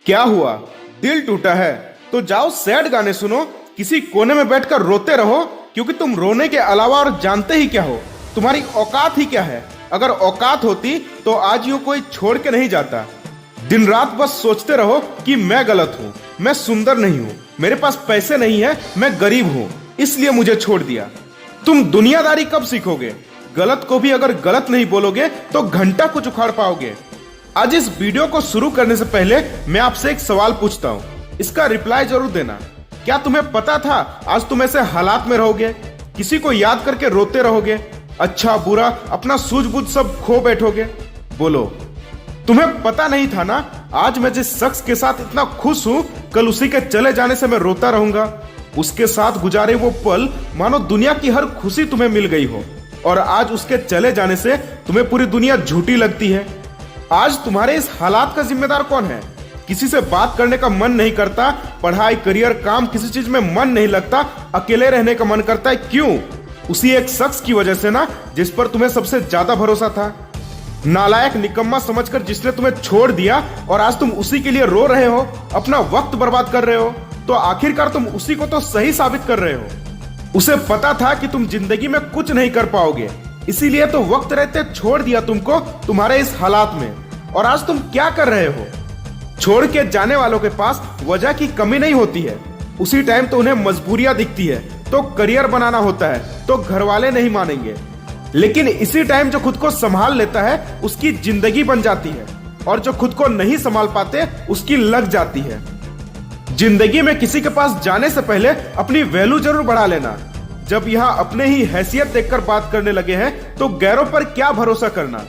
क्या हुआ? दिल टूटा है तो जाओ सैड गाने सुनो, किसी कोने में बैठकर रोते रहो, क्योंकि तुम रोने के अलावा और जानते ही क्या हो? तुम्हारी औकात ही क्या है? अगर औकात होती तो आज यूं कोई छोड़ के नहीं जाता। दिन रात बस सोचते रहो कि मैं गलत हूँ, मैं सुंदर नहीं हूँ, मेरे पास पैसे नहीं है, मैं गरीब हूँ, इसलिए मुझे छोड़ दिया। तुम दुनियादारी कब सीखोगे? गलत को भी अगर गलत नहीं बोलोगे तो घंटा कुछ उखाड़ पाओगे। आज इस वीडियो को शुरू करने से पहले मैं आपसे एक सवाल पूछता हूँ, इसका रिप्लाई जरूर देना। क्या तुम्हें पता था आज तुम ऐसे हालात में रहोगे? किसी को याद करके रोते रहोगे, अच्छा बुरा अपना सूझबूझ सब खो बैठोगे? बोलो, तुम्हें पता नहीं था ना आज मैं जिस शख्स के साथ इतना खुश हूं, कल उसी के चले जाने से मैं रोता रहूंगा। उसके साथ गुजारे वो पल मानो दुनिया की हर खुशी तुम्हें मिल गई हो, और आज उसके चले जाने से तुम्हें पूरी दुनिया झूठी लगती है। आज तुम्हारे इस हालात का जिम्मेदार कौन है? किसी से बात करने का मन नहीं करता, पढ़ाई करियर काम किसी चीज में मन नहीं लगता, अकेले रहने का मन करता है। क्यों? उसी एक शख्स की वजह से ना, जिस पर तुम्हें सबसे ज्यादा भरोसा था। नालायक निकम्मा समझकर जिसने तुम्हें छोड़ दिया और आज तुम उसी के लिए रो रहे हो, अपना वक्त बर्बाद कर रहे हो, तो आखिरकार तुम उसी को तो सही साबित कर रहे हो। उसे पता था कि तुम जिंदगी में कुछ नहीं कर पाओगे, इसीलिए तो वक्त रहते छोड़ दिया तुमको तुम्हारे इस हालात में। और आज तुम क्या कर रहे हो? छोड़ के जाने वालों के पास वजह की कमी नहीं होती है, उसी टाइम तो उन्हें मजबूरियां दिखती है, तो करियर बनाना होता है तो घर वाले नहीं मानेंगे। लेकिन इसी टाइम जो खुद को संभाल लेता है उसकी जिंदगी बन जाती है, और जो खुद को नहीं संभाल पाते उसकी लग जाती है। जिंदगी में किसी के पास जाने से पहले अपनी वैल्यू जरूर बढ़ा लेना। जब यहाँ अपने ही हैसियत देखकर बात करने लगे हैं तो गैरों पर क्या भरोसा करना।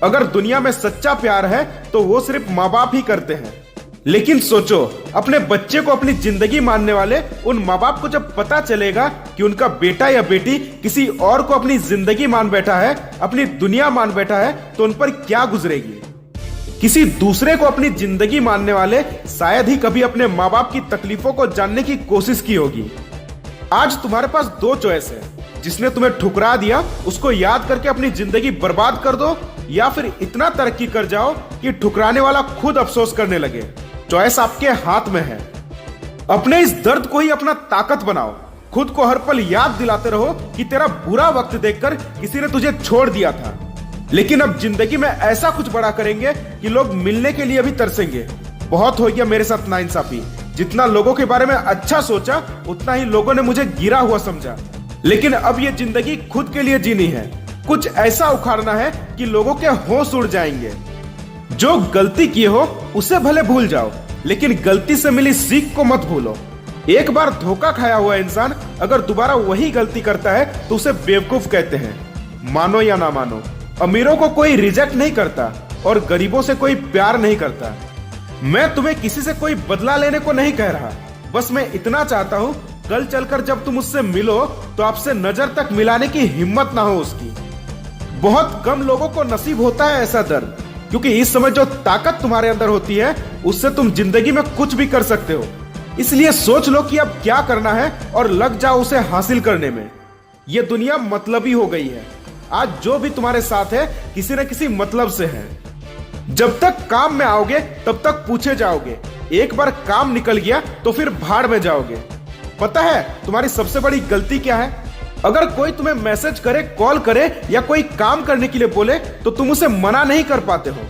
अगर दुनिया में सच्चा प्यार है तो वो सिर्फ माँ बाप ही करते हैं। लेकिन सोचो, अपने बच्चे को अपनी जिंदगी मानने वाले उन माँ बाप को जब पता चलेगा कि उनका बेटा या बेटी किसी और को अपनी जिंदगी मान बैठा है, अपनी दुनिया मान बैठा है, तो उन पर क्या गुजरेगी। किसी दूसरे को अपनी जिंदगी मानने वाले शायद ही कभी अपने माँ बाप की तकलीफों को जानने की कोशिश की होगी। आज तुम्हारे पास दो चॉइस है, जिसने तुम्हें ठुकरा दिया उसको याद करके अपनी जिंदगी बर्बाद कर दो, या फिर इतना तरक्की कर जाओ कि ठुकराने वाला खुद अफसोस करने लगे। चॉइस आपके हाथ में है। अपने इस दर्द को ही अपना ताकत बनाओ। खुद को हर पल याद दिलाते रहो कि तेरा बुरा वक्त देखकर किसी ने तुझे छोड़ दिया था, लेकिन अब जिंदगी में ऐसा कुछ बड़ा करेंगे कि लोग मिलने के लिए भी तरसेंगे। बहुत हो गया मेरे साथ नाइंसाफी। जितना लोगों के बारे में अच्छा सोचा उतना ही लोगों ने मुझे गिरा हुआ समझा। लेकिन अब ये जिंदगी खुद के लिए जीनी है, कुछ ऐसा उखाड़ना है कि लोगों के होश उड़ जाएंगे। जो गलती किए हो उसे भले भूल जाओ, लेकिन गलती से मिली सीख को मत भूलो। एक बार धोखा खाया हुआ इंसान अगर दोबारा वही गलती करता है तो उसे बेवकूफ कहते हैं। मानो या ना मानो, अमीरों को कोई रिजेक्ट नहीं करता और गरीबों से कोई प्यार नहीं करता। मैं तुम्हें किसी से कोई बदला लेने को नहीं कह रहा, बस मैं इतना चाहता हूँ कल चलकर जब तुम उससे मिलो तो आपसे नजर तक मिलाने की हिम्मत ना हो उसकी। बहुत कम लोगों को नसीब होता है ऐसा दर्द, क्योंकि इस समय जो ताकत तुम्हारे अंदर होती है उससे तुम जिंदगी में कुछ भी कर सकते हो। इसलिए सोच लो कि अब क्या करना है और लग जाओ उसे हासिल करने में। यह दुनिया मतलबी हो गई है। आज जो भी तुम्हारे साथ है किसी न किसी मतलब से है। जब तक काम में आओगे तब तक पूछे जाओगे, एक बार काम निकल गया तो फिर भाड़ में जाओगे। पता है तुम्हारी सबसे बड़ी गलती क्या है? अगर कोई तुम्हें मैसेज करे, कॉल करे या कोई काम करने के लिए बोले तो तुम उसे मना नहीं कर पाते हो।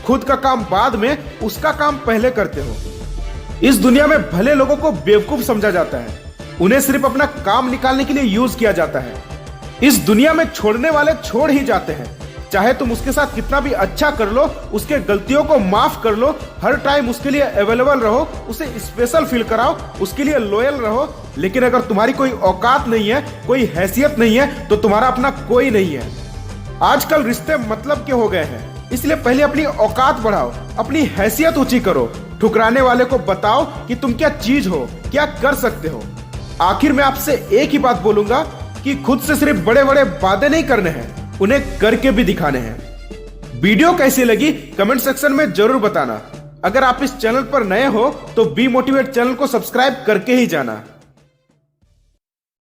खुद का काम बाद में, उसका काम पहले करते हो। इस दुनिया में भले लोगों को बेवकूफ समझा जाता है, उन्हें सिर्फ अपना काम निकालने के लिए यूज किया जाता है। इस दुनिया में छोड़ने वाले छोड़ ही जाते हैं। चाहे तुम उसके साथ कितना भी अच्छा कर लो, उसके गलतियों को माफ कर लो, हर टाइम उसके लिए अवेलेबल रहो, उसे स्पेशल फील कराओ, उसके लिए लॉयल रहो, लेकिन अगर तुम्हारी कोई औकात नहीं है, कोई हैसियत नहीं है, तो तुम्हारा अपना कोई नहीं है। आजकल रिश्ते मतलब के हो गए हैं, इसलिए पहले अपनी औकात बढ़ाओ, अपनी हैसियत ऊंची करो। ठुकराने वाले को बताओ कि तुम क्या चीज हो, क्या कर सकते हो। आखिर में आपसे एक ही बात बोलूंगा कि खुद से सिर्फ बड़े बड़े वादे नहीं करने हैं, उन्हें करके भी दिखाने हैं। वीडियो कैसी लगी कमेंट सेक्शन में जरूर बताना। अगर आप इस चैनल पर नए हो तो बी मोटिवेट चैनल को सब्सक्राइब करके ही जाना।